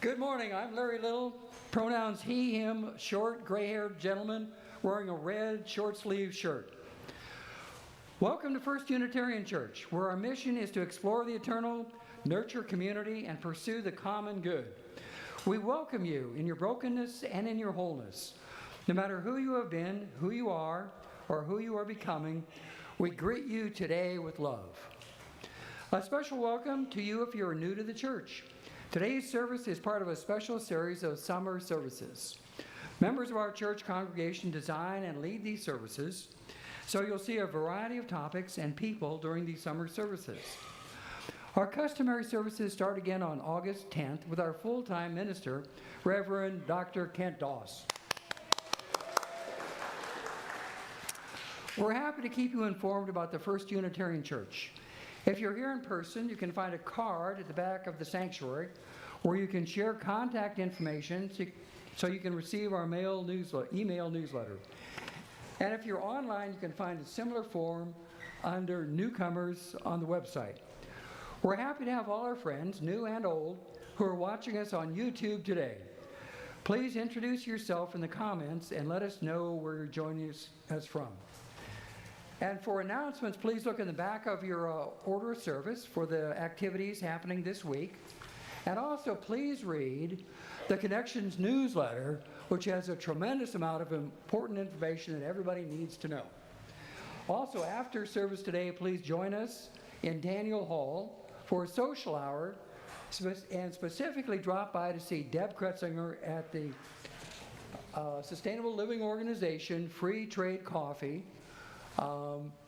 Good morning, I'm Larry Little, pronouns he, him, short, gray-haired gentleman wearing a red short-sleeved shirt. Welcome to First Unitarian Church, where our mission is to explore the eternal, nurture community, and pursue the common good. We welcome you in your brokenness and in your wholeness. No matter who you have been, who you are, or who you are becoming, we greet you today with love. A special welcome to you if you are new to the church. Today's service is part of a special series of summer services. Members of our church congregation design and lead these services, so you'll see a variety of topics and people during these summer services. Our customary services start again on August 10th with our full-time minister, Reverend Dr. Kent Doss. We're happy to keep you informed about the First Unitarian Church. If you're here in person, you can find a card at the back of the sanctuary where you can share contact information so you can receive our email newsletter. And if you're online, you can find a similar form under newcomers on the website. We're happy to have all our friends, new and old, who are watching us on YouTube today. Please introduce yourself in the comments and let us know where you're joining us from. And for announcements, please look in the back of your order of service for the activities happening this week. And also, please read the Connections newsletter, which has a tremendous amount of important information that everybody needs to know. Also, after service today, please join us in Daniel Hall for a social hour, and specifically drop by to see Deb Kretzinger at the Sustainable Living Organization Free Trade Coffee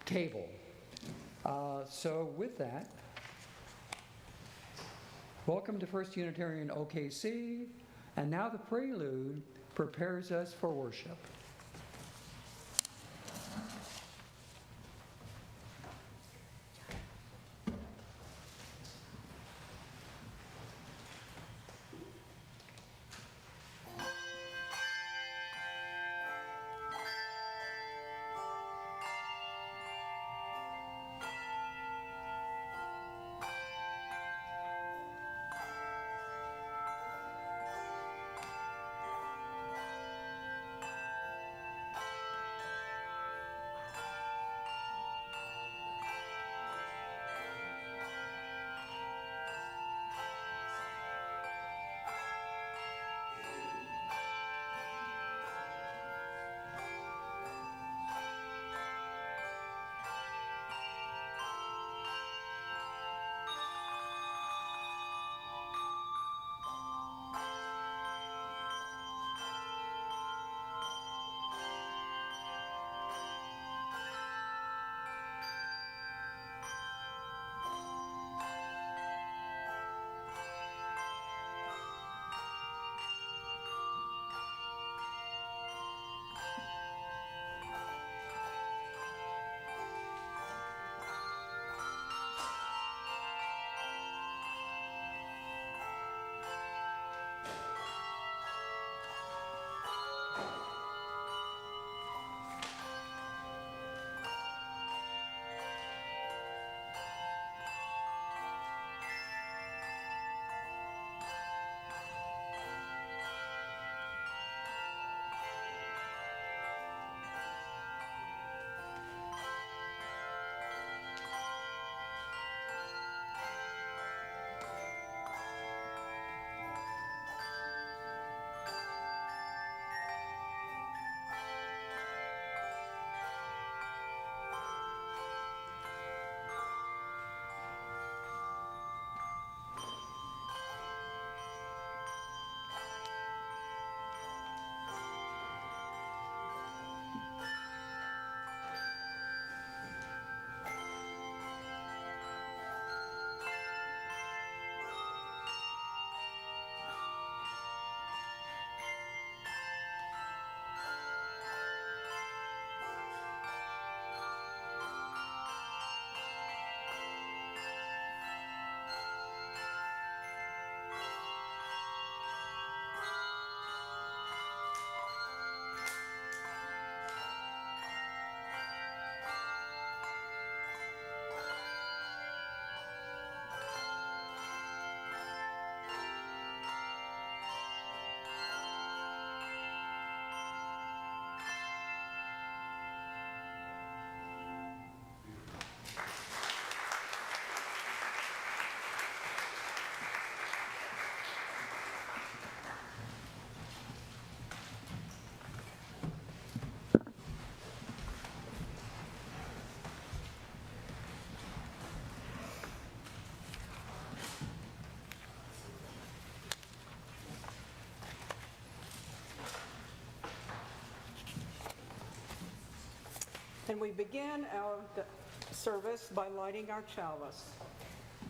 table. So with that, welcome to First Unitarian OKC, and now the prelude prepares us for worship. And we begin our service by lighting our chalice.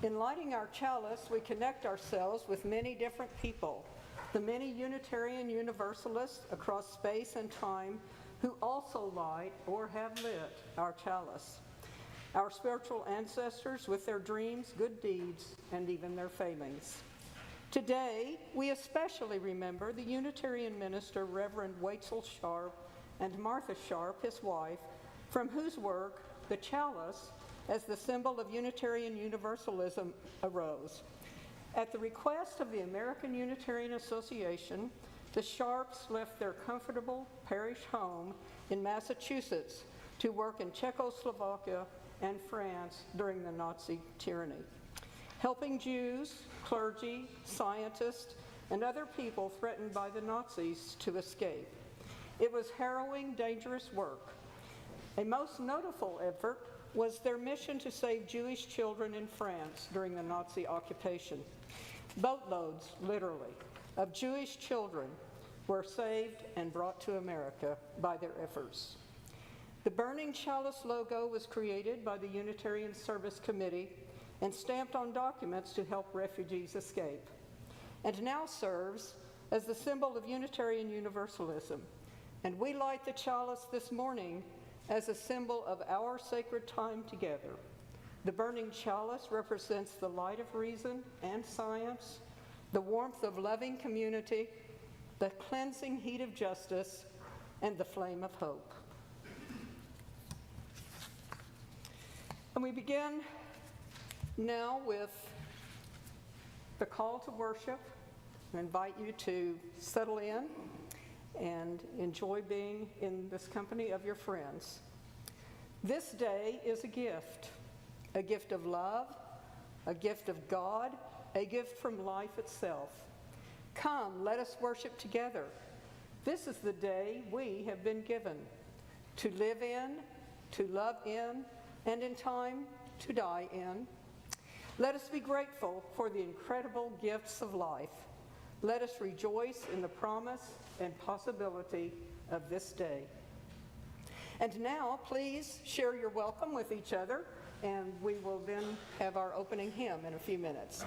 In lighting our chalice, we connect ourselves with many different people, the many Unitarian Universalists across space and time who also light or have lit our chalice. Our spiritual ancestors with their dreams, good deeds, and even their failings. Today, we especially remember the Unitarian minister, Reverend Waitzel Sharp, and Martha Sharp, his wife, from whose work the chalice, as the symbol of Unitarian Universalism, arose. At the request of the American Unitarian Association, the Sharps left their comfortable parish home in Massachusetts to work in Czechoslovakia and France during the Nazi tyranny, helping Jews, clergy, scientists, and other people threatened by the Nazis to escape. It was harrowing, dangerous work. A most notable effort was their mission to save Jewish children in France during the Nazi occupation. Boatloads, literally, of Jewish children were saved and brought to America by their efforts. The Burning Chalice logo was created by the Unitarian Service Committee and stamped on documents to help refugees escape, and now serves as the symbol of Unitarian Universalism. And we light the chalice this morning as a symbol of our sacred time together. The burning chalice represents the light of reason and science, the warmth of loving community, the cleansing heat of justice, and the flame of hope. And we begin now with the call to worship. I invite you to settle in and enjoy being in this company of your friends. This day is a gift of love, a gift of God, a gift from life itself. Come, let us worship together. This is the day we have been given to live in, to love in, and in time to die in. Let us be grateful for the incredible gifts of life. Let us rejoice in the promise and possibility of this day. And now, please share your welcome with each other, and we will then have our opening hymn in a few minutes.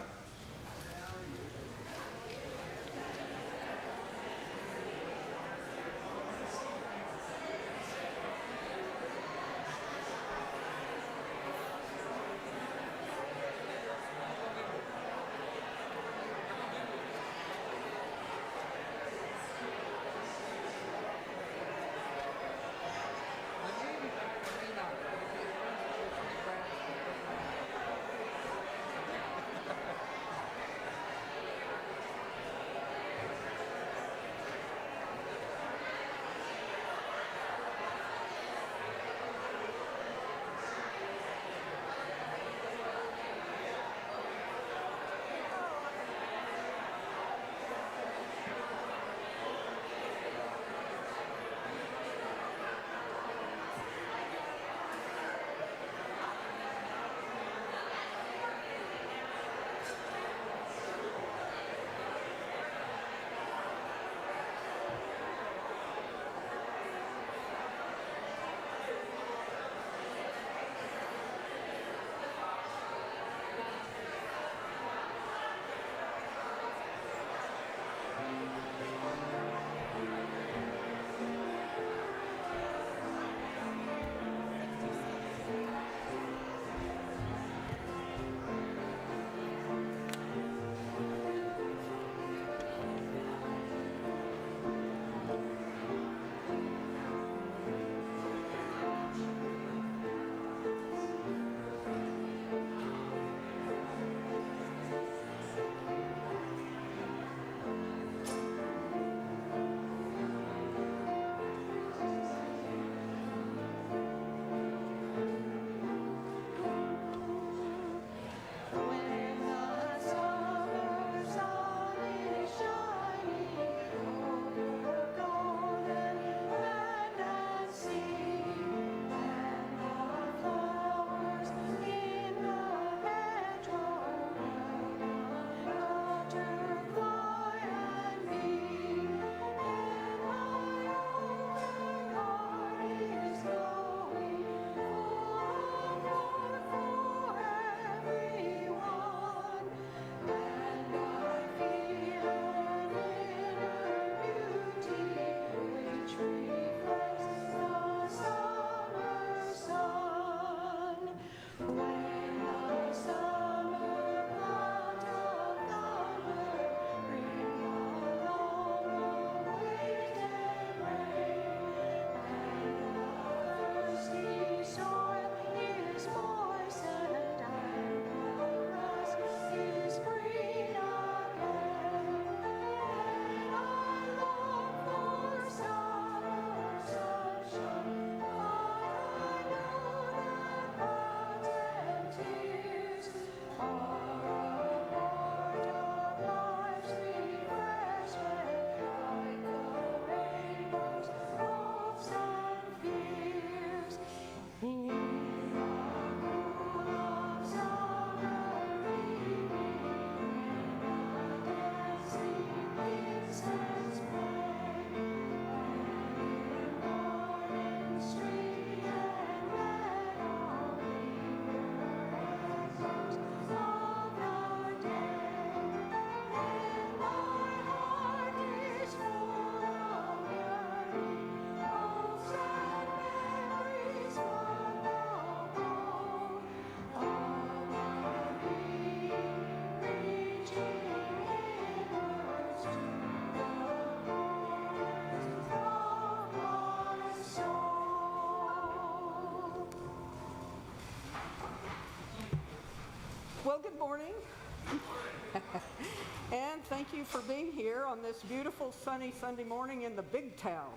And thank you for being here on this beautiful sunny Sunday morning in the big town.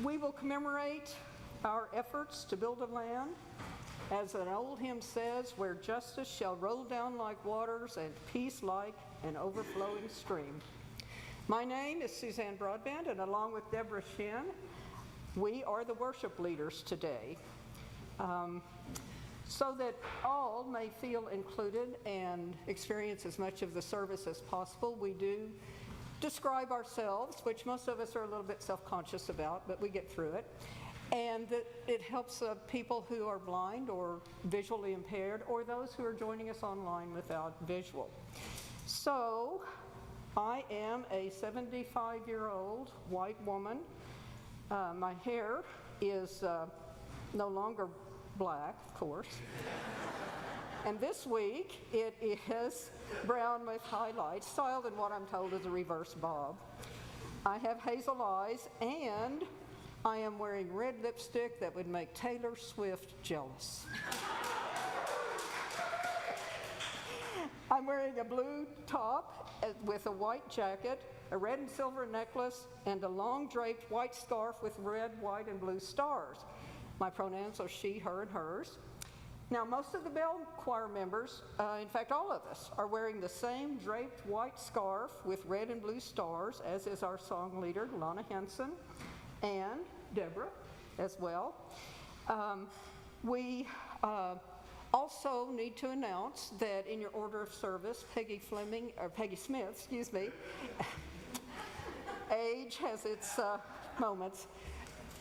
We will commemorate our efforts to build a land, as an old hymn says, where justice shall roll down like waters and peace like an overflowing stream. My name is Suzanne Broadbent, and along with Deborah Shin, we are the worship leaders today. So that all may feel included and experience as much of the service as possible, we do describe ourselves, which most of us are a little bit self-conscious about, but we get through it. And that it helps people who are blind or visually impaired, or those who are joining us online without visual. So, I am a 75-year-old white woman. My hair is no longer black, of course. And this week, it is brown with highlights, styled in what I'm told is a reverse bob. I have hazel eyes, and I am wearing red lipstick that would make Taylor Swift jealous. I'm wearing a blue top with a white jacket, a red and silver necklace, and a long draped white scarf with red, white, and blue stars. My pronouns are she, her, and hers. Now, most of the bell choir members, in fact all of us, are wearing the same draped white scarf with red and blue stars, as is our song leader, Lana Henson, and Deborah as well. We also need to announce that in your order of service, Peggy Smith, age has its moments.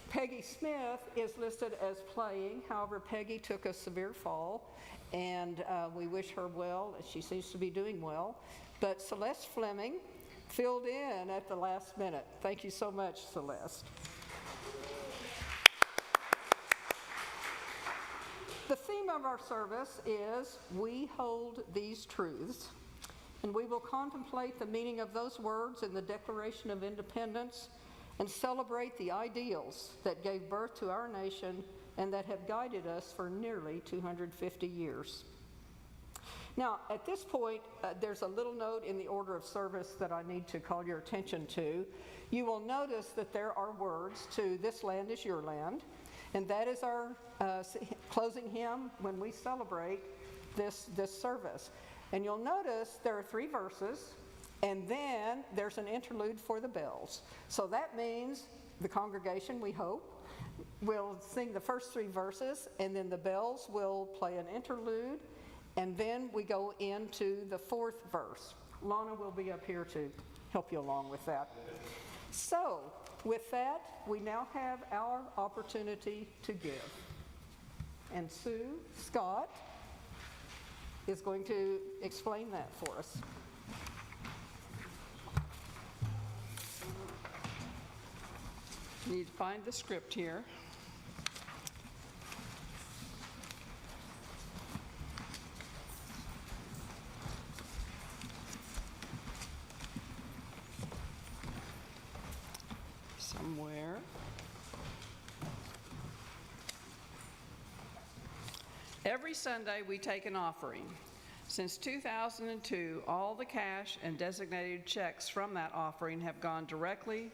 Peggy Smith is listed as playing. However, Peggy took a severe fall, and we wish her well. She seems to be doing well. But Celeste Fleming filled in at the last minute. Thank you so much, Celeste. The theme of our service is "We Hold These Truths," and we will contemplate the meaning of those words in the Declaration of Independence and celebrate the ideals that gave birth to our nation and that have guided us for nearly 250 years. Now, at this point, there's a little note in the order of service that I need to call your attention to. You will notice that there are words to "This Land is Your Land," and that is our closing hymn when we celebrate this service. And you'll notice there are 3 verses, and then there's an interlude for the bells. So that means the congregation, we hope, will sing the first 3 verses, and then the bells will play an interlude, and then we go into the 4th verse. Lana will be up here to help you along with that. So, with that, we now have our opportunity to give. And Sue Scott is going to explain that for us. Need to find the script here. Somewhere. Every Sunday we take an offering. Since 2002, all the cash and designated checks from that offering have gone directly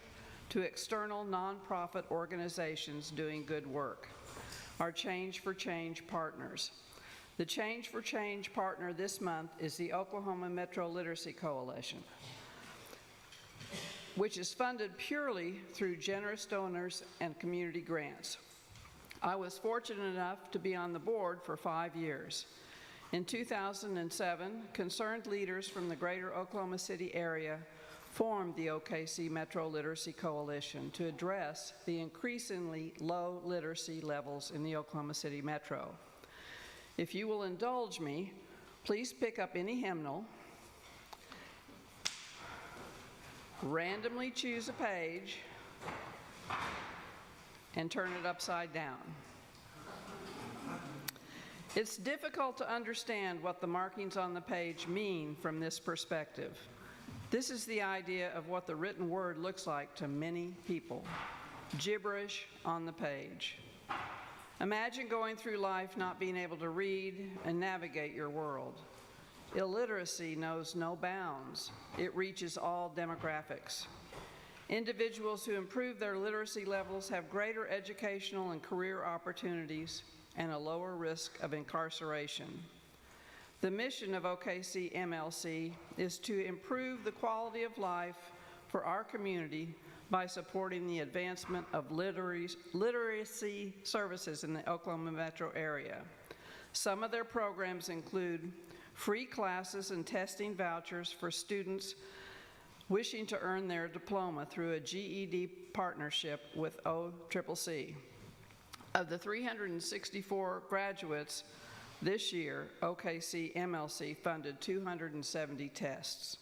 to external nonprofit organizations doing good work, our Change for Change partners. The Change for Change partner this month is the Oklahoma Metro Literacy Coalition, which is funded purely through generous donors and community grants. I was fortunate enough to be on the board for 5 years. In 2007, concerned leaders from the greater Oklahoma City area formed the OKC Metro Literacy Coalition to address the increasingly low literacy levels in the Oklahoma City Metro. If you will indulge me, please pick up any hymnal, randomly choose a page, and turn it upside down. It's difficult to understand what the markings on the page mean from this perspective. This is the idea of what the written word looks like to many people. Gibberish on the page. Imagine going through life not being able to read and navigate your world. Illiteracy knows no bounds. It reaches all demographics. Individuals who improve their literacy levels have greater educational and career opportunities and a lower risk of incarceration. The mission of OKC MLC is to improve the quality of life for our community by supporting the advancement of literacy services in the Oklahoma metro area. Some of their programs include free classes and testing vouchers for students wishing to earn their diploma through a GED partnership with OCCC. Of the 364 graduates this year, OKC MLC funded 270 tests.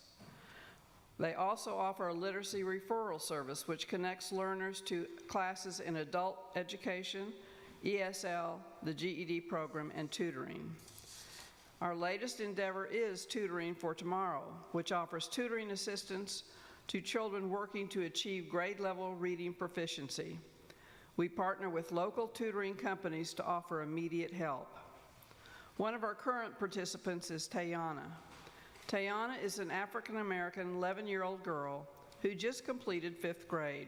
They also offer a literacy referral service which connects learners to classes in adult education, ESL, the GED program, and tutoring. Our latest endeavor is Tutoring for Tomorrow, which offers tutoring assistance to children working to achieve grade-level reading proficiency. We partner with local tutoring companies to offer immediate help. One of our current participants is Tayana. Tayana is an African-American 11-year-old girl who just completed 5th grade.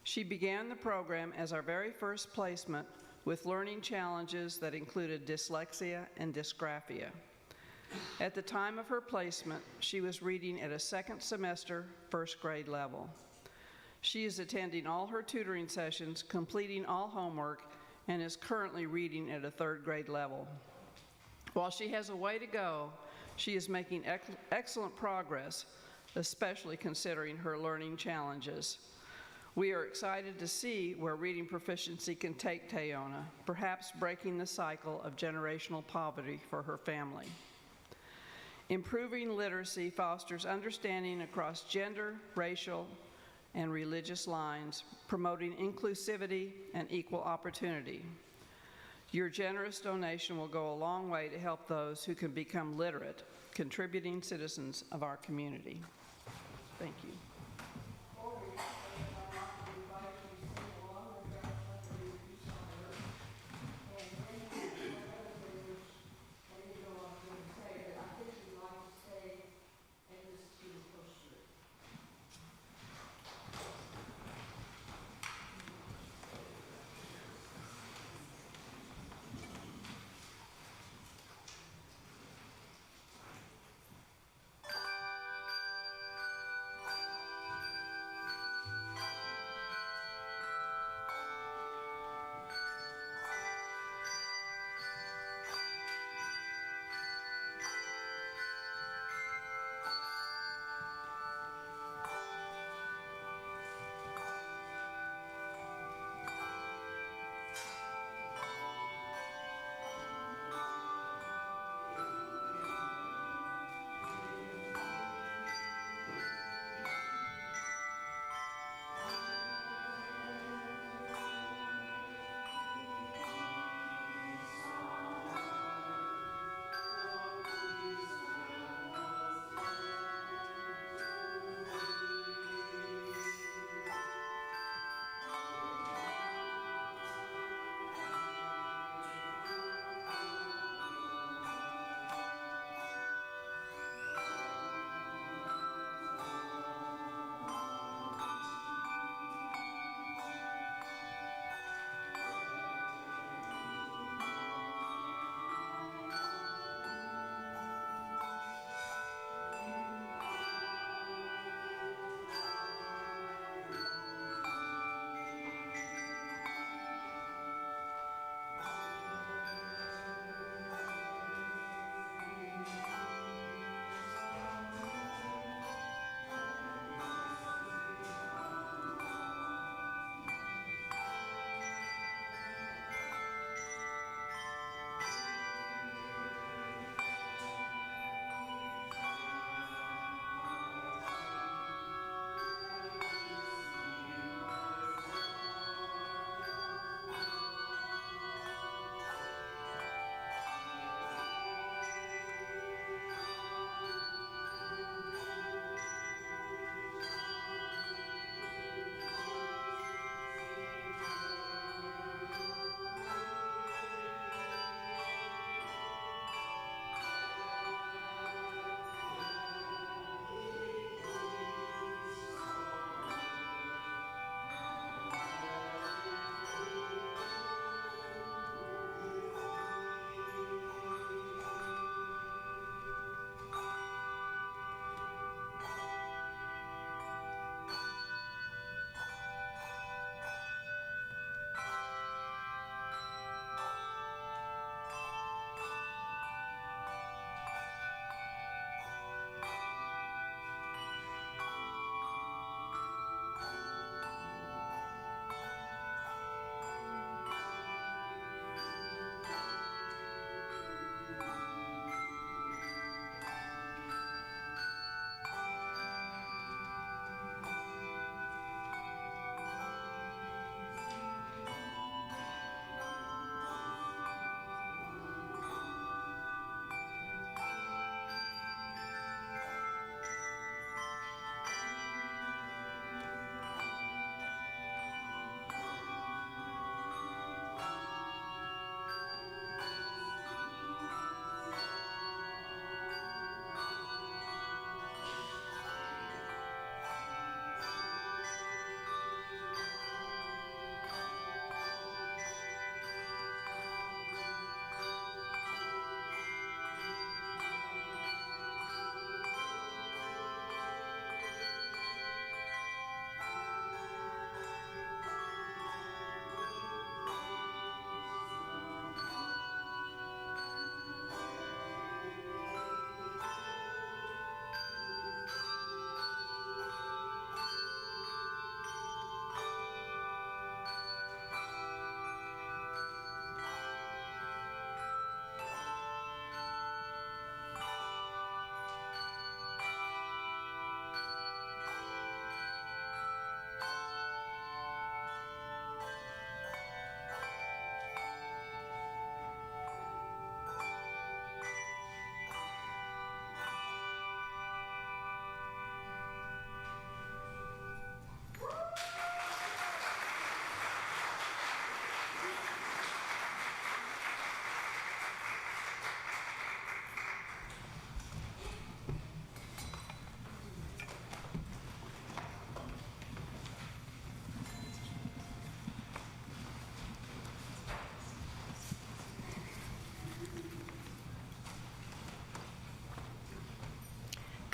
She began the program as our very first placement with learning challenges that included dyslexia and dysgraphia. At the time of her placement, she was reading at a 2nd semester, 1st grade level. She is attending all her tutoring sessions, completing all homework, and is currently reading at a 3rd grade level. While she has a way to go, she is making excellent progress, especially considering her learning challenges. We are excited to see where reading proficiency can take Tayona, perhaps breaking the cycle of generational poverty for her family. Improving literacy fosters understanding across gender, racial, and religious lines, promoting inclusivity and equal opportunity. Your generous donation will go a long way to help those who can become literate, contributing citizens of our community. Thank you.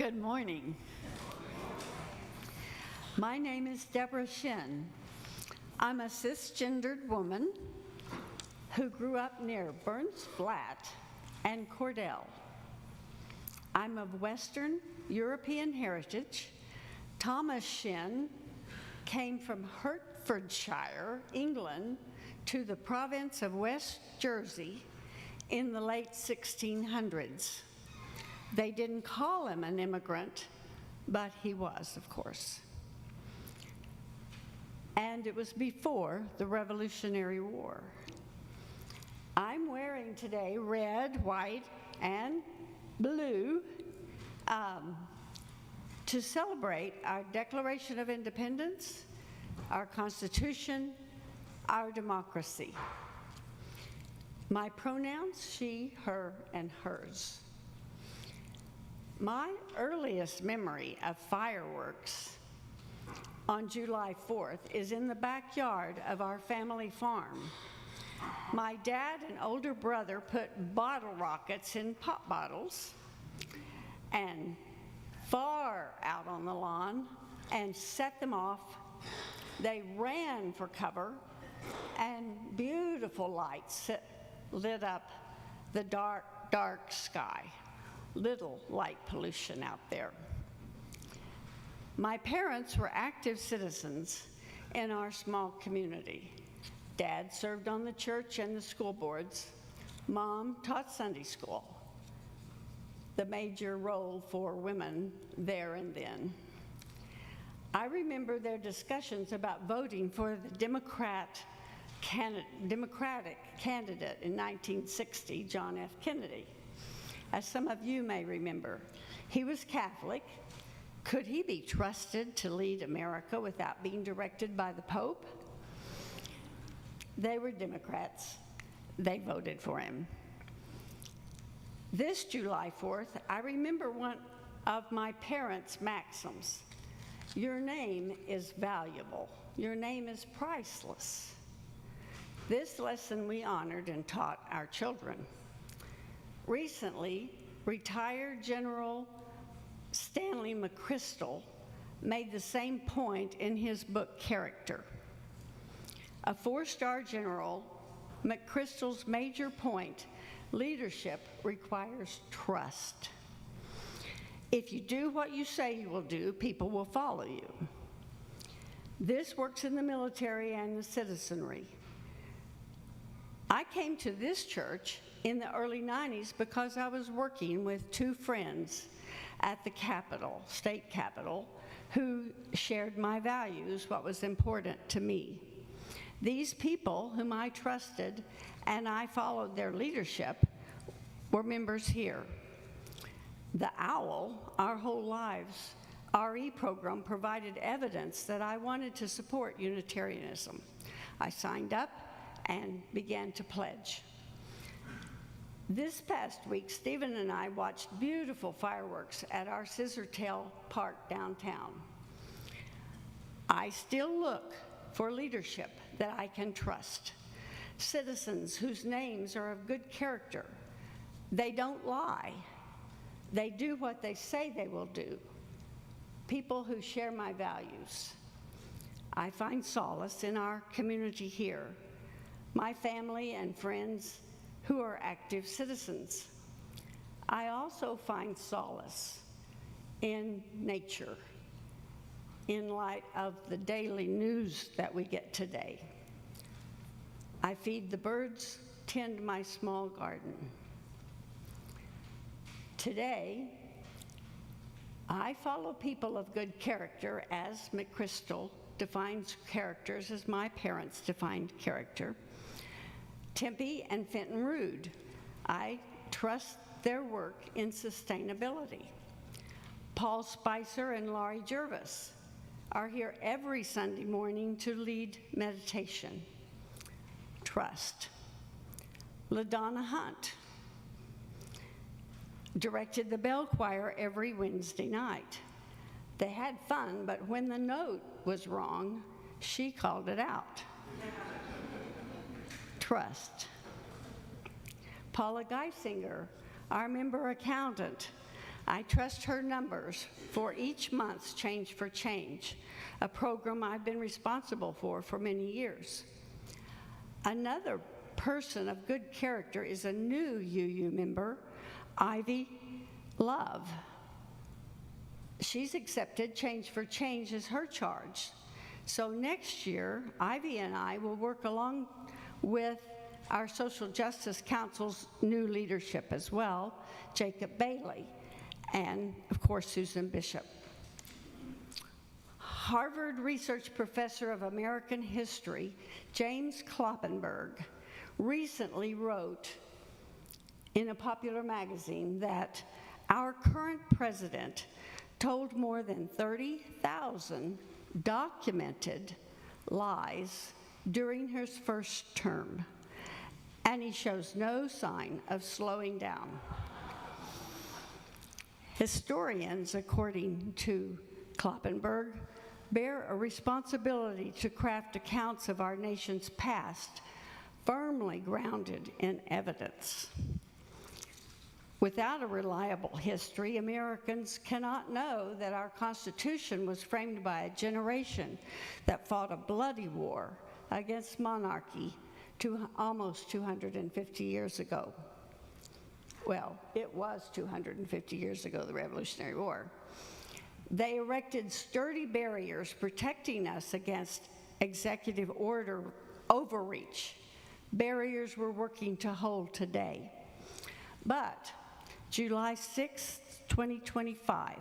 Good morning. My name is Deborah Shin. I'm a cisgendered woman who grew up near Burns Flat and Cordell. I'm of Western European heritage. Thomas Shin came from Hertfordshire, England, to the province of West Jersey in the late 1600s. They didn't call him an immigrant, but he was, of course. And it was before the Revolutionary War. I'm wearing today red, white, and blue to celebrate our Declaration of Independence, our Constitution, our democracy. My pronouns, she, her, and hers. My earliest memory of fireworks on July 4th is in the backyard of our family farm. My dad and older brother put bottle rockets in pop bottles and far out on the lawn and set them off. They ran for cover, and beautiful lights lit up the dark, dark sky. Little light pollution out there. My parents were active citizens in our small community. Dad served on the church and the school boards. Mom taught Sunday school, the major role for women there and then. I remember their discussions about voting for the Democratic candidate in 1960, John F. Kennedy. As some of you may remember, he was Catholic. Could he be trusted to lead America without being directed by the Pope? They were Democrats. They voted for him. This July 4th, I remember one of my parents' maxims. Your name is valuable. Your name is priceless. This lesson we honored and taught our children. Recently, retired General Stanley McChrystal made the same point in his book, Character. A four-star general, McChrystal's major point, leadership requires trust. If you do what you say you will do, people will follow you. This works in the military and the citizenry. I came to this church in the early 90s because I was working with two friends at the Capitol, state Capitol, who shared my values, what was important to me. These people whom I trusted and I followed their leadership were members here. The OWL, Our Whole Lives, RE program provided evidence that I wanted to support Unitarianism. I signed up and began to pledge. This past week, Stephen and I watched beautiful fireworks at our Scissortail Park downtown. I still look for leadership that I can trust, citizens whose names are of good character. They don't lie. They do what they say they will do. People who share my values. I find solace in our community here, my family and friends who are active citizens. I also find solace in nature, in light of the daily news that we get today. I feed the birds, tend my small garden. Today, I follow people of good character as McChrystal defines characters, as my parents defined character. Tempe and Fenton Rood, I trust their work in sustainability. Paul Spicer and Laurie Jervis are here every Sunday morning to lead meditation. Trust. LaDonna Hunt directed the bell choir every Wednesday night. They had fun, but when the note was wrong, she called it out. Trust. Paula Geisinger, our member accountant, I trust her numbers for each month's Change for Change, a program I've been responsible for many years. Another person of good character is a new UU member, Ivy Love. She's accepted Change for Change as her charge. So next year, Ivy and I will work along with our Social Justice Council's new leadership as well, Jacob Bailey, and of course Susan Bishop. Harvard Research Professor of American History, James Kloppenberg, recently wrote in a popular magazine that our current president told more than 30,000 documented lies during his first term, and he shows no sign of slowing down. Historians, according to Kloppenberg, bear a responsibility to craft accounts of our nation's past, firmly grounded in evidence. Without a reliable history, Americans cannot know that our Constitution was framed by a generation that fought a bloody war against monarchy almost 250 years ago. Well, it was 250 years ago, the Revolutionary War. They erected sturdy barriers protecting us against executive order overreach, barriers we're working to hold today. But July 6, 2025,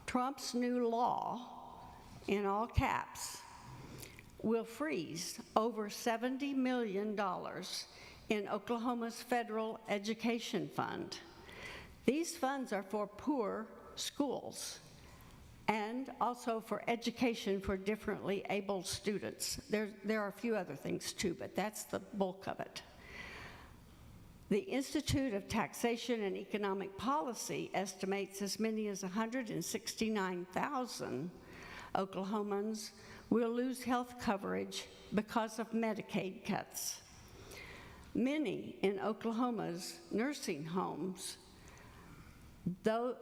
Trump's new law, in all caps, will freeze over $70 million in Oklahoma's federal education fund. These funds are for poor schools and also for education for differently abled students. There are a few other things too, but that's the bulk of it. The Institute of Taxation and Economic Policy estimates as many as 169,000 Oklahomans will lose health coverage because of Medicaid cuts. Many in Oklahoma's nursing homes, those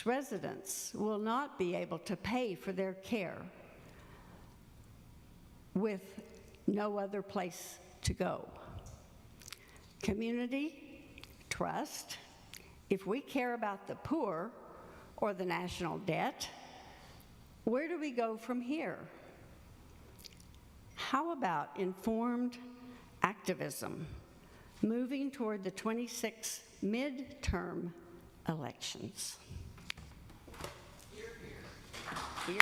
residents will not be able to pay for their care with no other place to go. Community, trust. If we care about the poor or the national debt, where do we go from here? How about informed activism, moving toward the 26 midterm elections? Hear, hear. Hear.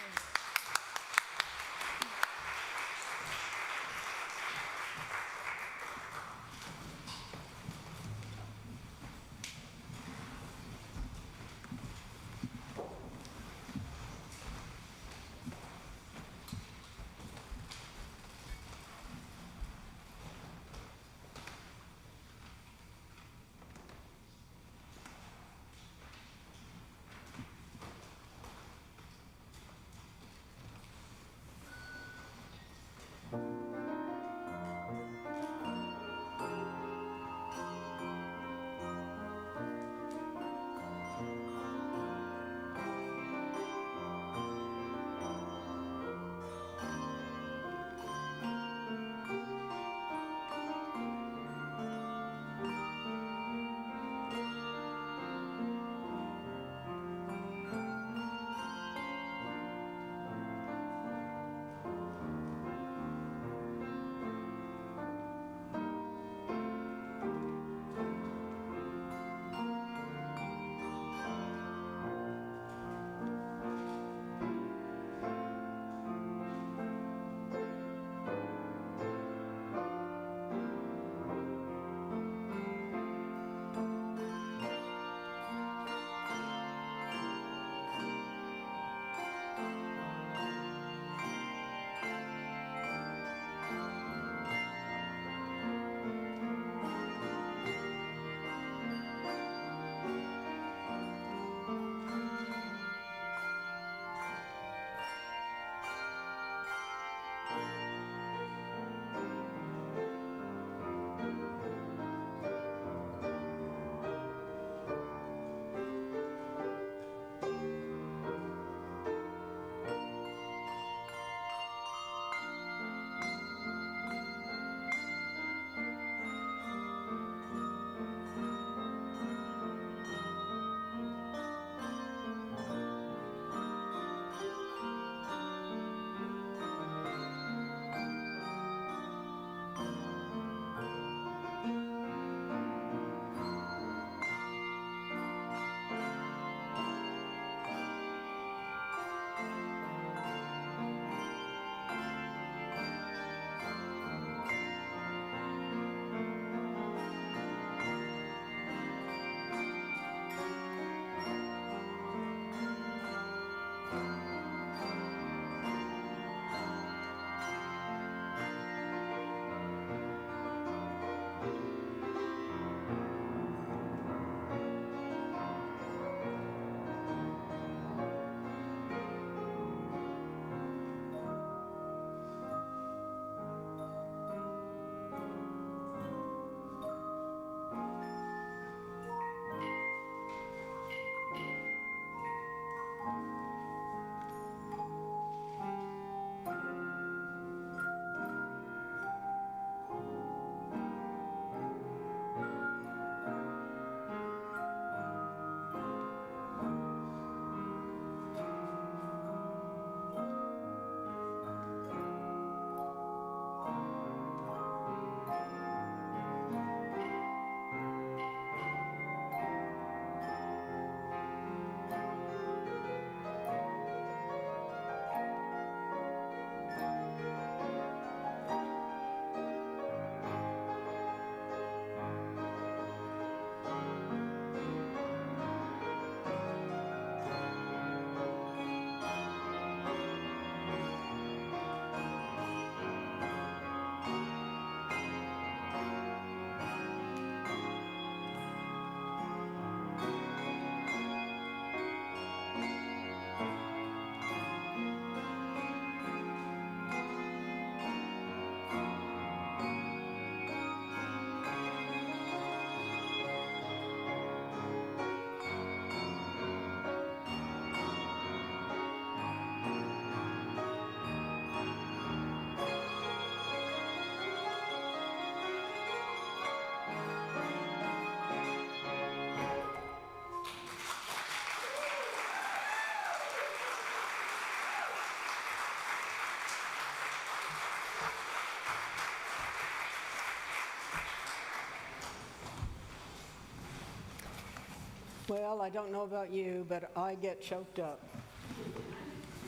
Well, I don't know about you, but I get choked up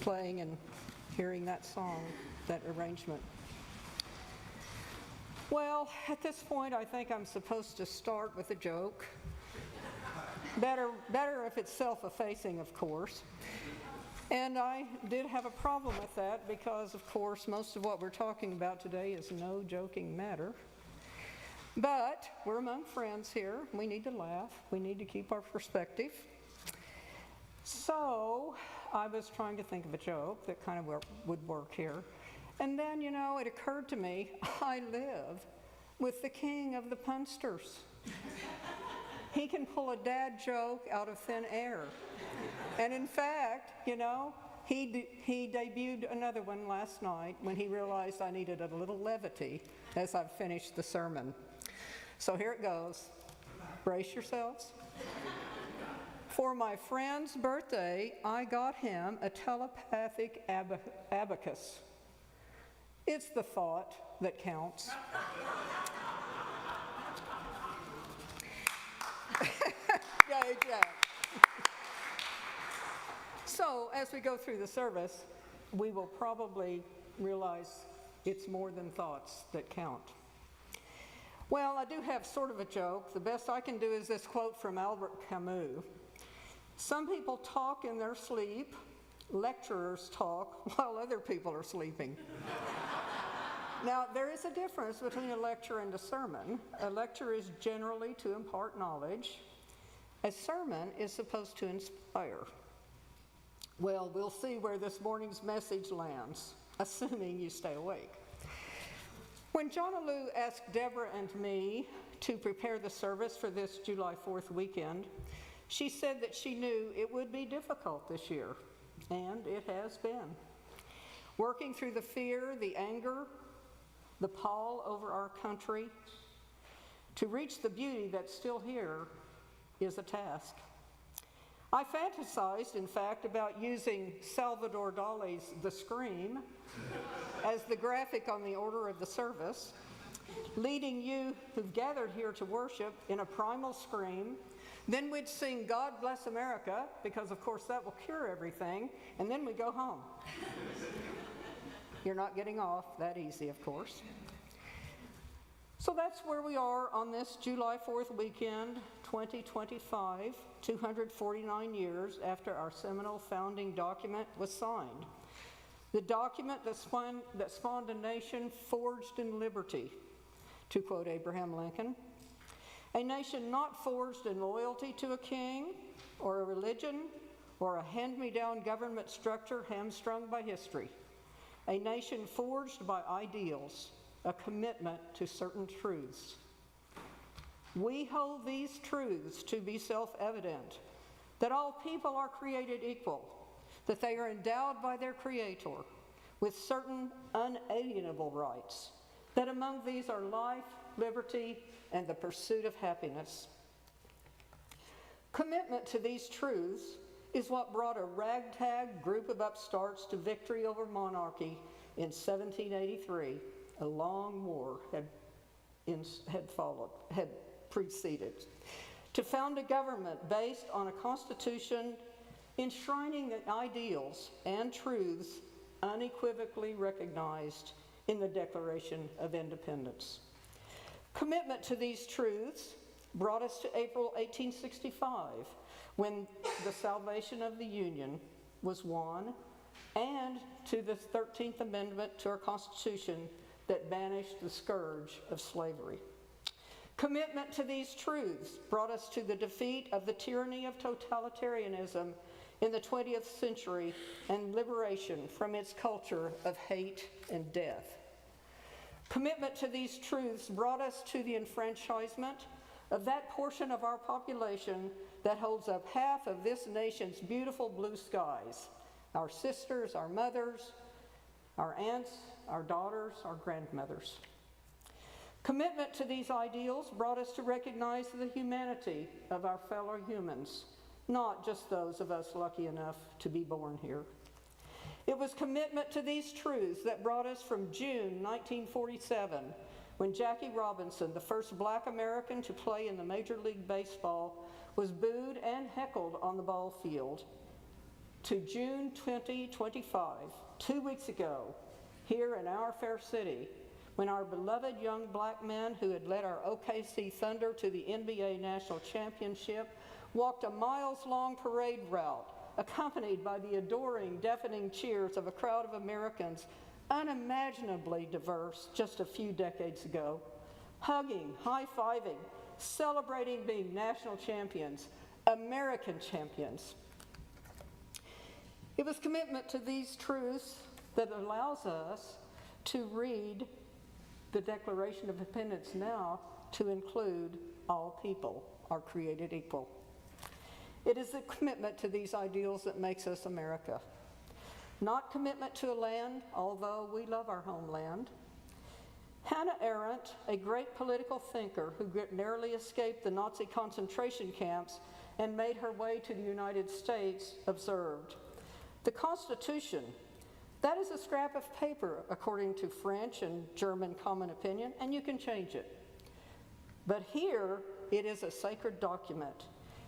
playing and hearing that song, that arrangement. Well, at this point, I think I'm supposed to start with a joke. Better if it's self-effacing, of course. And I did have a problem with that because, of course, most of what we're talking about today is no joking matter. But we're among friends here. We need to laugh. We need to keep our perspective. So I was trying to think of a joke that kind of would work here. And then, it occurred to me, I live with the king of the punsters. He can pull a dad joke out of thin air. And in fact, he debuted another one last night when he realized I needed a little levity as I've finished the sermon. So here it goes. Brace yourselves. For my friend's birthday, I got him a telepathic abacus. It's the thought that counts. Yay, Jack. So, as we go through the service, we will probably realize it's more than thoughts that count. Well, I do have sort of a joke. The best I can do is this quote from Albert Camus. Some people talk in their sleep. Lecturers talk while other people are sleeping. Now, there is a difference between a lecture and a sermon. A lecture is generally to impart knowledge. A sermon is supposed to inspire. Well, we'll see where this morning's message lands, assuming you stay awake. When John Alou asked Deborah and me to prepare the service for this July 4th weekend, she said that she knew it would be difficult this year, and it has been. Working through the fear, the anger, the pall over our country, to reach the beauty that's still here is a task. I fantasized, in fact, about using Salvador Dali's The Scream as the graphic on the order of the service, leading you who've gathered here to worship in a primal scream. Then we'd sing God Bless America, because of course that will cure everything, and then we go home. You're not getting off that easy, of course. So that's where we are on this July 4th weekend, 2025, 249 years after our seminal founding document was signed. The document that spawned a nation forged in liberty, to quote Abraham Lincoln. A nation not forged in loyalty to a king or a religion or a hand-me-down government structure hamstrung by history. A nation forged by ideals, a commitment to certain truths. We hold these truths to be self-evident, that all people are created equal, that they are endowed by their Creator with certain unalienable rights, that among these are life, liberty, and the pursuit of happiness. Commitment to these truths is what brought a ragtag group of upstarts to victory over monarchy in 1783. A long war had preceded, to found a government based on a constitution enshrining the ideals and truths unequivocally recognized in the Declaration of Independence. Commitment to these truths brought us to April 1865, when the salvation of the Union was won, and to the 13th Amendment to our Constitution that banished the scourge of slavery. Commitment to these truths brought us to the defeat of the tyranny of totalitarianism in the 20th century and liberation from its culture of hate and death. Commitment to these truths brought us to the enfranchisement of that portion of our population that holds up half of this nation's beautiful blue skies, our sisters, our mothers, our aunts, our daughters, our grandmothers. Commitment to these ideals brought us to recognize the humanity of our fellow humans, not just those of us lucky enough to be born here. It was commitment to these truths that brought us from June 1947, when Jackie Robinson, the first Black American to play in the Major League Baseball, was booed and heckled on the ball field, to June 2025, 2 weeks ago, here in our fair city, when our beloved young black men who had led our OKC Thunder to the NBA National Championship walked a miles-long parade route, accompanied by the adoring, deafening cheers of a crowd of Americans unimaginably diverse just a few decades ago, hugging, high-fiving, celebrating being national champions, American champions. It was commitment to these truths that allows us to read the Declaration of Independence now to include all people are created equal. It is the commitment to these ideals that makes us America. Not commitment to a land, although we love our homeland. Hannah Arendt, a great political thinker who narrowly escaped the Nazi concentration camps and made her way to the United States, observed, "The Constitution, that is a scrap of paper according to French and German common opinion, and you can change it. But here it is a sacred document.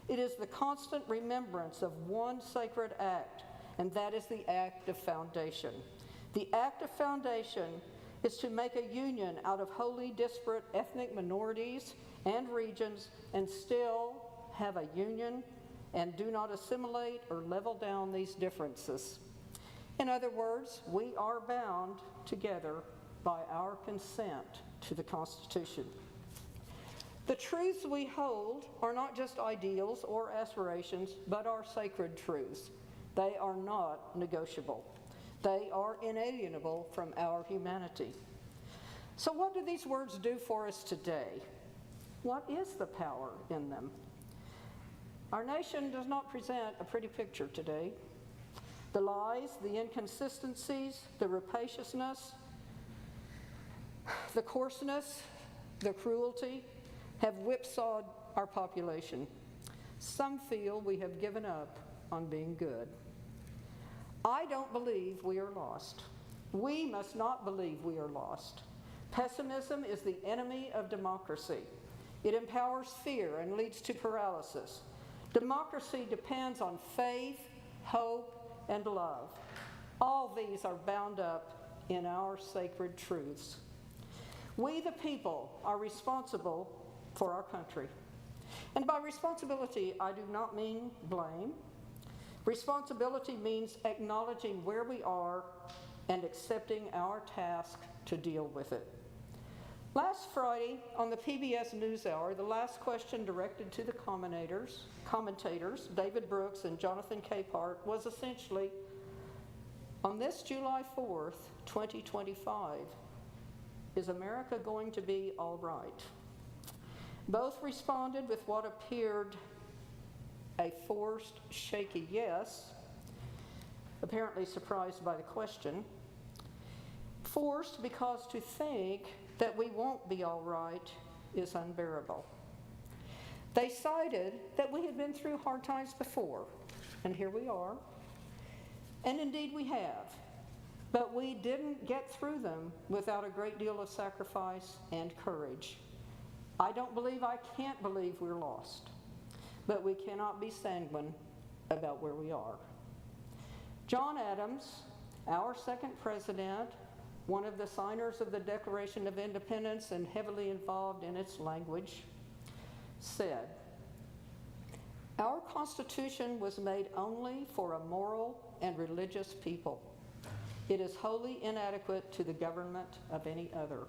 It is the constant remembrance of one sacred act, and that is the act of foundation. The act of foundation is to make a union out of wholly disparate ethnic minorities and regions and still have a union and do not assimilate or level down these differences. In other words, we are bound together by our consent to the Constitution. The truths we hold are not just ideals or aspirations, but are sacred truths. They are not negotiable. They are inalienable from our humanity. So what do these words do for us today? What is the power in them? Our nation does not present a pretty picture today. The lies, the inconsistencies, the rapaciousness, the coarseness, the cruelty have whipsawed our population. Some feel we have given up on being good. I don't believe we are lost. We must not believe we are lost. Pessimism is the enemy of democracy. It empowers fear and leads to paralysis. Democracy depends on faith, hope, and love. All these are bound up in our sacred truths. We, the people, are responsible for our country. And by responsibility, I do not mean blame. Responsibility means acknowledging where we are and accepting our task to deal with it. Last Friday, on the PBS NewsHour, the last question directed to the commentators, David Brooks and Jonathan Capehart, was essentially, on this July 4th, 2025, is America going to be all right? Both responded with what appeared a forced, shaky yes, apparently surprised by the question. Forced because to think that we won't be all right is unbearable. They cited that we had been through hard times before, and here we are. And indeed we have. But we didn't get through them without a great deal of sacrifice and courage. I can't believe we're lost, but we cannot be sanguine about where we are. John Adams, our second president, one of the signers of the Declaration of Independence and heavily involved in its language, said, "Our Constitution was made only for a moral and religious people. It is wholly inadequate to the government of any other."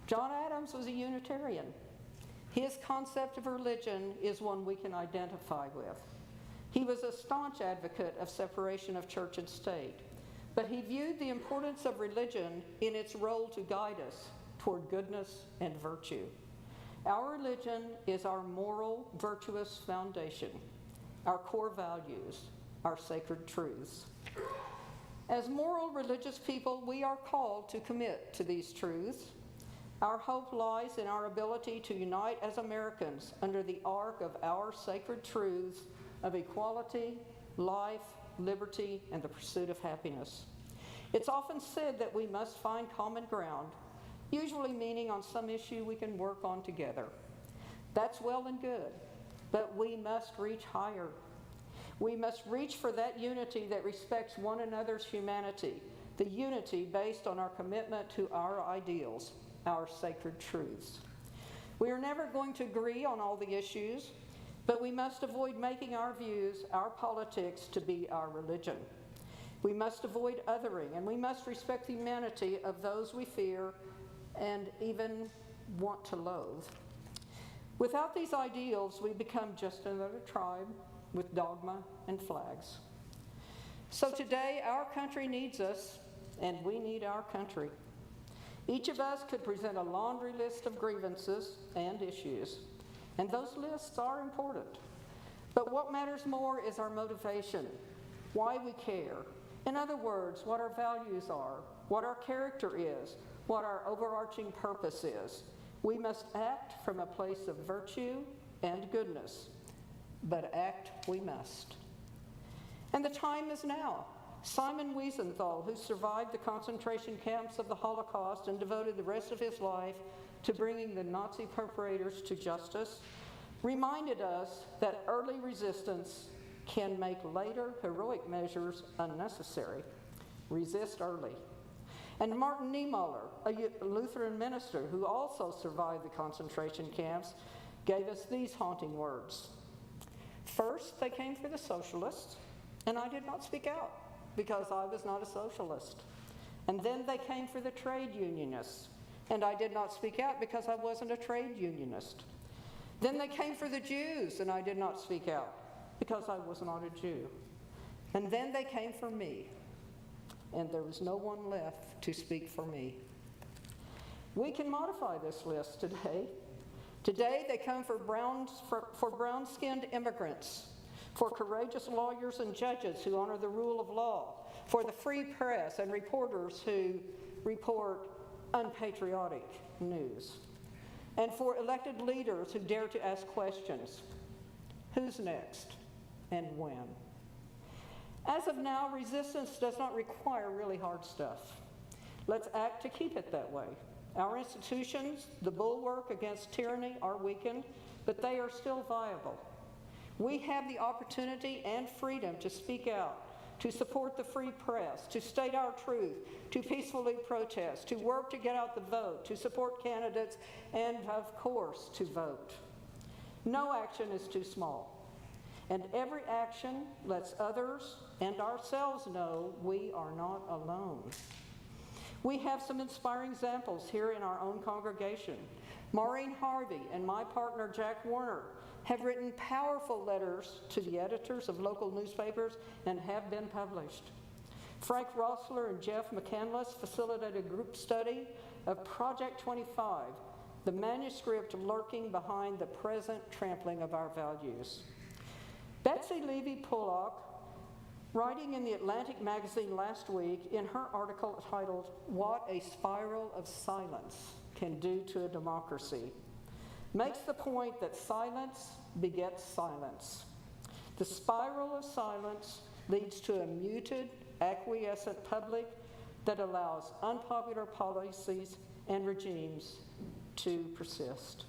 John Adams was a Unitarian. His concept of religion is one we can identify with. He was a staunch advocate of separation of church and state, but he viewed the importance of religion in its role to guide us toward goodness and virtue. Our religion is our moral, virtuous foundation, our core values, our sacred truths. As moral, religious people, we are called to commit to these truths. Our hope lies in our ability to unite as Americans under the arc of our sacred truths of equality, life, liberty, and the pursuit of happiness. It's often said that we must find common ground, usually meaning on some issue we can work on together. That's well and good, but we must reach higher. We must reach for that unity that respects one another's humanity, the unity based on our commitment to our ideals, our sacred truths. We are never going to agree on all the issues, but we must avoid making our views, our politics, to be our religion. We must avoid othering, and we must respect the humanity of those we fear and even want to loathe. Without these ideals, we become just another tribe with dogma and flags. So today, our country needs us, and we need our country. Each of us could present a laundry list of grievances and issues, and those lists are important. But what matters more is our motivation, why we care. In other words, what our values are, what our character is, what our overarching purpose is. We must act from a place of virtue and goodness, but act we must. And the time is now. Simon Wiesenthal, who survived the concentration camps of the Holocaust and devoted the rest of his life to bringing the Nazi perpetrators to justice, reminded us that early resistance can make later heroic measures unnecessary. Resist early. And Martin Niemöller, a Lutheran minister who also survived the concentration camps, gave us these haunting words. First, they came for the socialists, and I did not speak out because I was not a socialist. And then they came for the trade unionists, and I did not speak out because I wasn't a trade unionist. Then they came for the Jews, and I did not speak out because I was not a Jew. And then they came for me, and there was no one left to speak for me. We can modify this list today. Today they come for brown-skinned immigrants, for courageous lawyers and judges who honor the rule of law, for the free press and reporters who report unpatriotic news, and for elected leaders who dare to ask questions. Who's next and when? As of now, resistance does not require really hard stuff. Let's act to keep it that way. Our institutions, the bulwark against tyranny, are weakened, but they are still viable. We have the opportunity and freedom to speak out, to support the free press, to state our truth, to peacefully protest, to work to get out the vote, to support candidates, and of course, to vote. No action is too small. And every action lets others and ourselves know we are not alone. We have some inspiring examples here in our own congregation. Maureen Harvey and my partner Jack Warner have written powerful letters to the editors of local newspapers and have been published. Frank Rossler and Jeff McCandless facilitated a group study of Project 25, the manuscript lurking behind the present trampling of our values. Betsy Levy-Pollock, writing in the Atlantic magazine last week in her article titled, "What a Spiral of Silence Can Do to a Democracy," makes the point that silence begets silence. The spiral of silence leads to a muted, acquiescent public that allows unpopular policies and regimes to persist.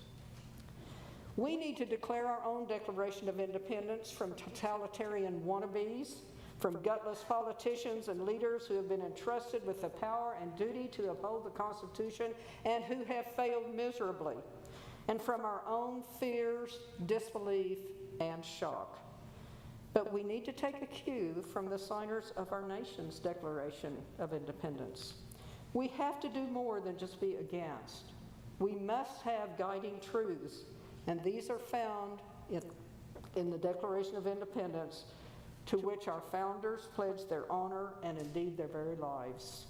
We need to declare our own Declaration of Independence from totalitarian wannabes, from gutless politicians and leaders who have been entrusted with the power and duty to uphold the Constitution and who have failed miserably, and from our own fears, disbelief, and shock. But we need to take a cue from the signers of our nation's Declaration of Independence. We have to do more than just be against. We must have guiding truths, and these are found in the Declaration of Independence, to which our founders pledged their honor and indeed their very lives.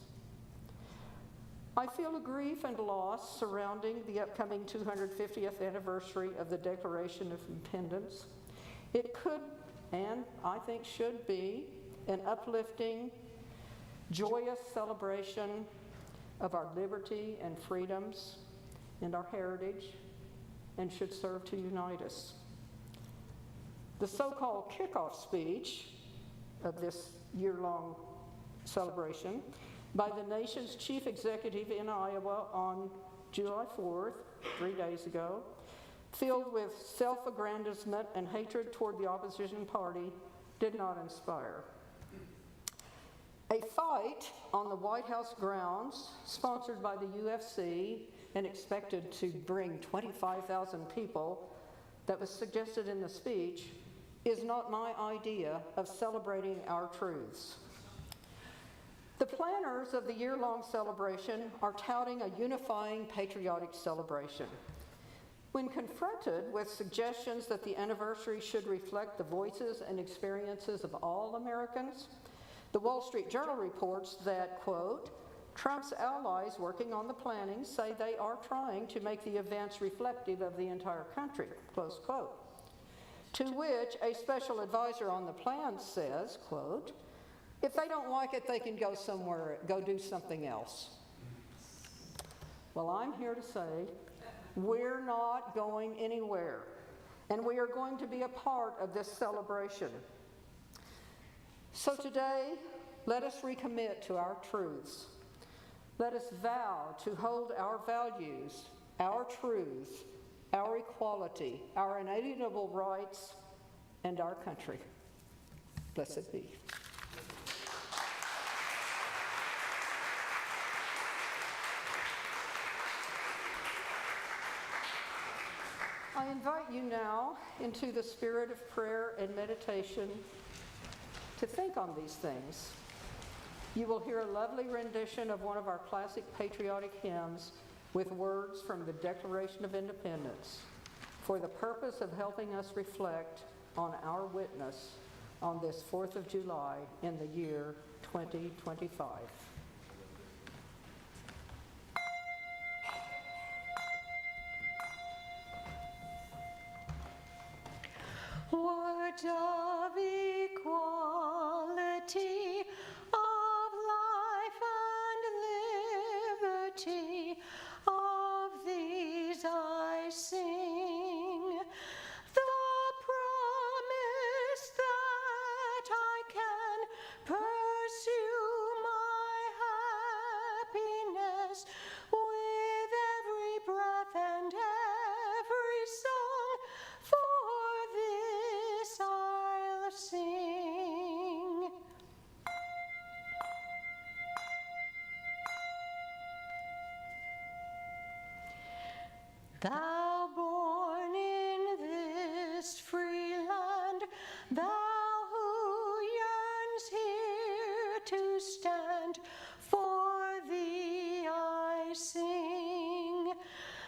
I feel a grief and loss surrounding the upcoming 250th anniversary of the Declaration of Independence. It could, and I think should be, an uplifting, joyous celebration of our liberty and freedoms and our heritage, and should serve to unite us. The so-called kickoff speech of this year-long celebration by the nation's chief executive in Iowa on July 4th, 3 days ago, filled with self-aggrandizement and hatred toward the opposition party, did not inspire. A fight on the White House grounds, sponsored by the UFC and expected to bring 25,000 people, that was suggested in the speech, is not my idea of celebrating our truths. The planners of the year-long celebration are touting a unifying patriotic celebration. When confronted with suggestions that the anniversary should reflect the voices and experiences of all Americans, the Wall Street Journal reports that, quote, Trump's allies working on the planning say they are trying to make the events reflective of the entire country, close quote. To which a special advisor on the plan says, quote, if they don't like it, they can go somewhere, go do something else. Well, I'm here to say we're not going anywhere, and we are going to be a part of this celebration. So today, let us recommit to our truths. Let us vow to hold our values, our truth, our equality, our inalienable rights, and our country. Blessed be. I invite you now into the spirit of prayer and meditation to think on these things. You will hear a lovely rendition of one of our classic patriotic hymns with words from the Declaration of Independence for the purpose of helping us reflect on our witness on this 4th of July in the year 2025. Words of equality, of life and liberty, of these I sing. The promise that I can pursue my happiness with every breath and every song. For this I'll sing. Thou born in this free land, thou who yearns here to stand, for thee I sing.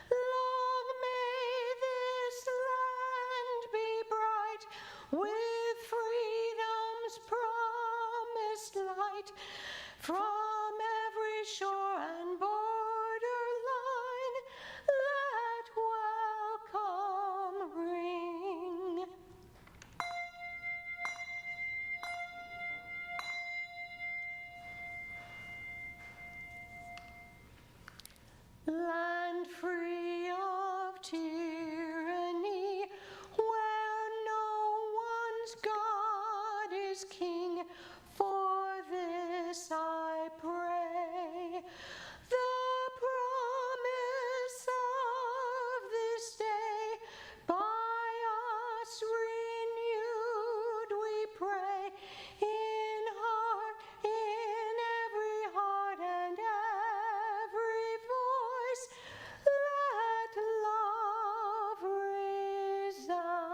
Long may this land be bright with freedom's promised light. From every shore and borderline, let welcome ring. Land free of tyranny, where no one's God is king, for this I pray. The promise of this day, by us renewed we pray, in every heart and every voice, let love resound.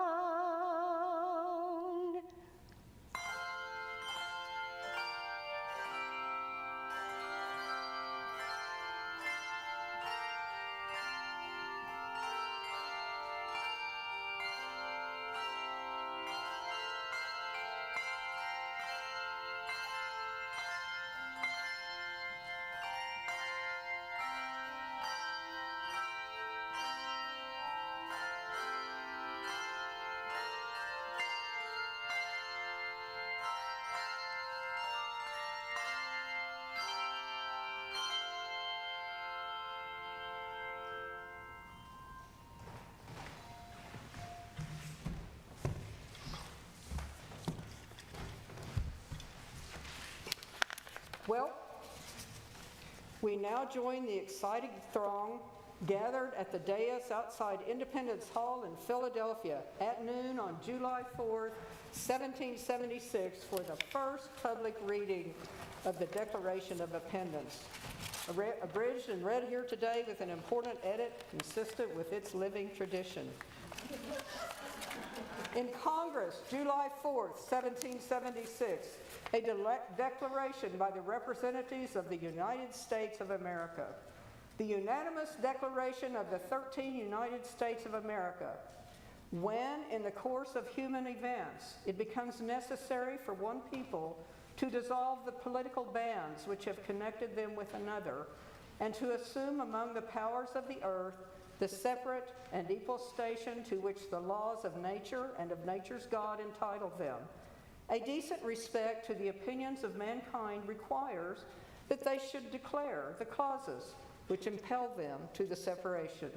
Well, we now join the excited throng gathered at the dais outside Independence Hall in Philadelphia at noon on July 4th, 1776, for the first public reading of the Declaration of Independence. Abridged and read here today with an important edit consistent with its living tradition. In Congress, July 4th, 1776, a declaration by the representatives of the United States of America. The unanimous declaration of the 13 United States of America. When, in the course of human events, it becomes necessary for one people to dissolve the political bands which have connected them with another, and to assume among the powers of the earth the separate and equal station to which the laws of nature and of nature's God entitle them, a decent respect to the opinions of mankind requires that they should declare the causes which impel them to the separation.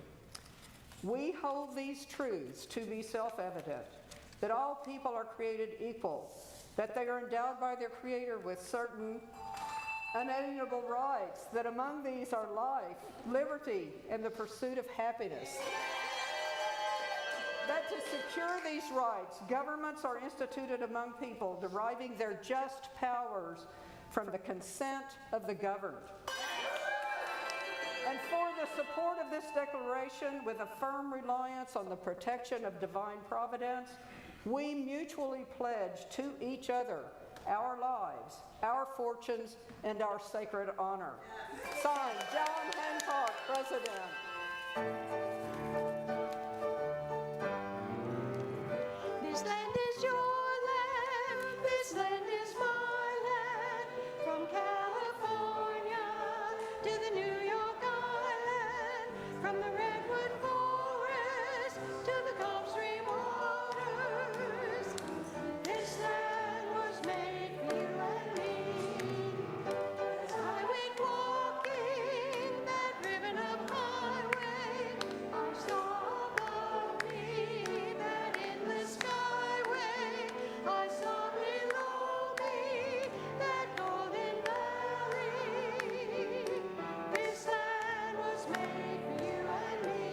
We hold these truths to be self-evident, that all people are created equal, that they are endowed by their Creator with certain inalienable rights, that among these are life, liberty, and the pursuit of happiness. That to secure these rights, governments are instituted among people, deriving their just powers from the consent of the governed. And for the support of this declaration, with a firm reliance on the protection of divine providence, we mutually pledge to each other our lives, our fortunes, and our sacred honor. Signed, John Hancock, President. This land is your land, this land is my land, from California to the New York Island, from the Redwood Forest to the Gulf Stream waters. This land was made for you and me. As I went walking that ribbon of highway, I saw above me that endless skyway. I saw below me that golden valley. This land was made for you and me.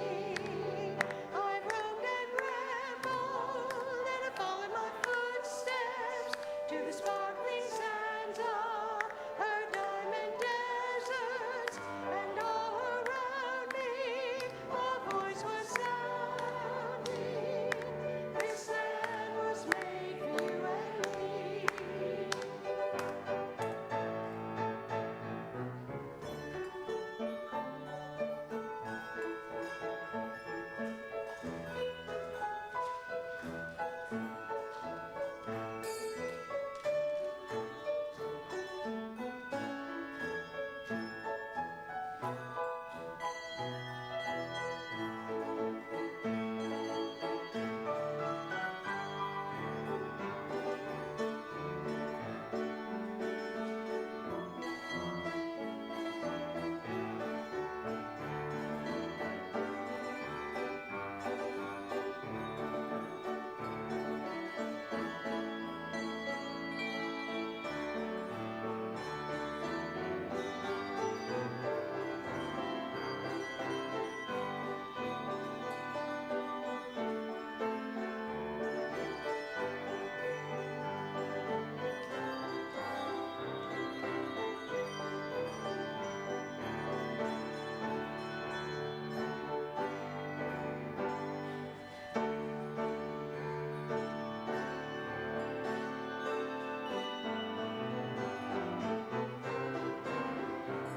I've roamed and rambled and have followed my footsteps to the sparkling sands of her diamond deserts, and all around me a voice was sounding. This land was made for you and me.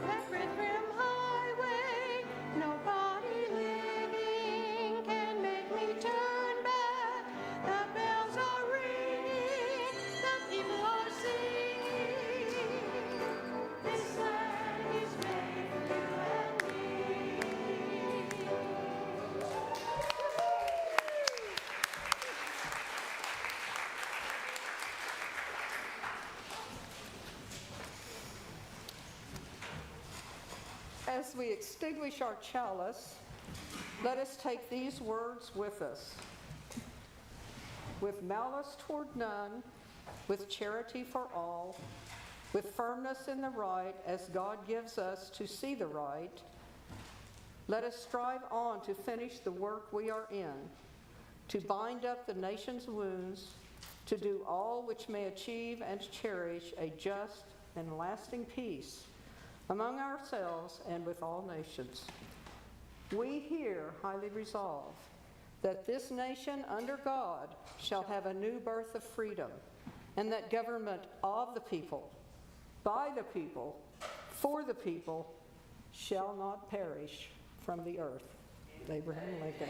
That red rim highway, nobody living can make me turn back. The bells are ringing, the people are singing. This land is made for you and me. As we extinguish our chalice, let us take these words with us. With malice toward none, with charity for all, with firmness in the right as God gives us to see the right, Let us strive on to finish the work we are in, to bind up the nation's wounds, to do all which may achieve and cherish a just and lasting peace among ourselves and with all nations. We here highly resolve that this nation under God shall have a new birth of freedom, and that government of the people, by the people, for the people, shall not perish from the earth. Abraham Lincoln.